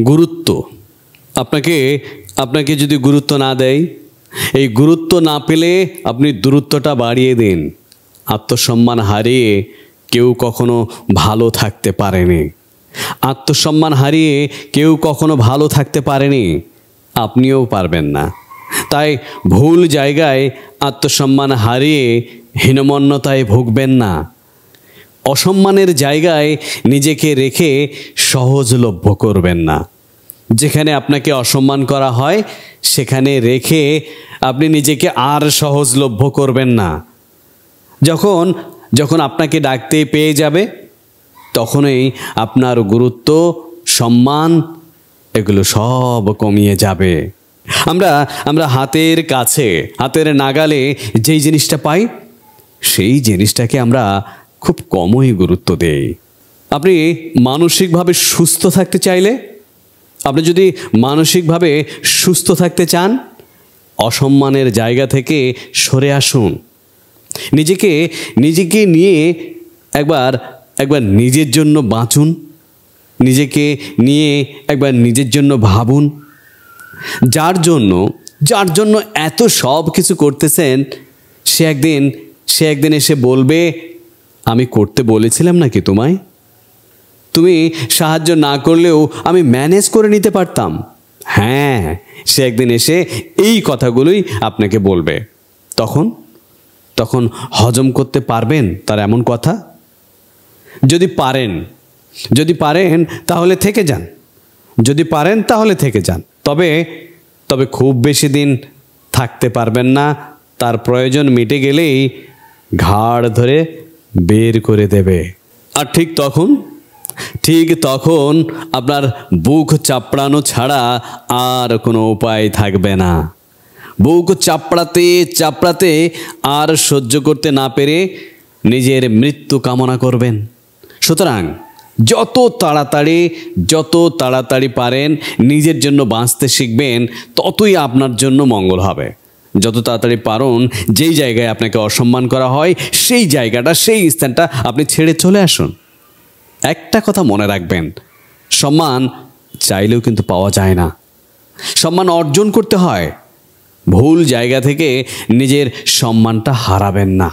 গুরুত্ব আপনাকে আপনাকে যদি গুরুত্ব না দেয়, এই গুরুত্ব না পেলে আপনি দূরত্বটা বাড়িয়ে দিন। আত্মসম্মান হারিয়ে কেউ কখনো ভালো থাকতে পারেনি। আত্মসম্মান হারিয়ে কেউ কখনো ভালো থাকতে পারেনি, আপনিও পারবেন না। তাই ভুল জায়গায় আত্মসম্মান হারিয়ে হীনমন্যতায় ভুগবেন না। অসম্মানের জায়গায় নিজেকে রেখে সহজলভ্য করবেন না। যেখানে আপনাকে অসম্মান করা হয় সেখানে রেখে আপনি নিজেকে আর সহজলভ্য করবেন না। যখন যখন আপনাকে ডাকতে পেয়ে যাবে তখনই আপনার গুরুত্ব, সম্মান এগুলো সব কমিয়ে যাবে। আমরা হাতের কাছে, হাতের নাগালে যেই জিনিসটা পাই সেই জিনিসটাকে আমরা খুব কমই গুরুত্ব দেই। আপনি মানসিকভাবে সুস্থ থাকতে চাইলে, আপনি যদি মানসিকভাবে সুস্থ থাকতে চান, অসম্মানের জায়গা থেকে সরে আসুন। নিজেকে নিয়ে একবার নিজের জন্য বাঁচুন। নিজেকে নিয়ে একবার নিজের জন্য ভাবুন। যার জন্য এত সব কিছু করতেছেন, সে একদিন এসে বলবে, আমি করতে বলেছিলাম নাকি তোমায়? তুমি সাহায্য না করলেও আমি ম্যানেজ করে নিতে পারতাম। হ্যাঁ, সে একদিন এসে এই কথাগুলোই আপনাকে বলবে। তখন হজম করতে পারবেন তার এমন কথা? যদি পারেন তাহলে থেকে যান। যদি পারেন তাহলে থেকে যান। তবে খুব বেশি দিন থাকতে পারবেন না। তার প্রয়োজন মিটে গেলেই ঘাড় ধরে বের করে দেবে। আর ঠিক তখন আপনার বুক চাপড়ানো ছাড়া আর কোনো উপায় থাকবে না। বুক চাপড়াতে আর সহ্য করতে না পেরে নিজের মৃত্যু কামনা করবেন। সুতরাং যত তাড়াতাড়ি পারেন নিজের জন্য বাঁচতে শিখবেন, ততই আপনার জন্য মঙ্গল হবে। যত তাড়াতাড়ি পারুন যেই জায়গায় আপনাকে অসম্মান করা হয় সেই জায়গাটা, সেই স্থানটা আপনি ছেড়ে চলে আসুন। একটা কথা মনে রাখবেন, সম্মান চাইলেও কিন্তু পাওয়া যায় না। সম্মান অর্জন করতে হয়। ভুল জায়গা থেকে নিজের সম্মানটা হারাবেন না।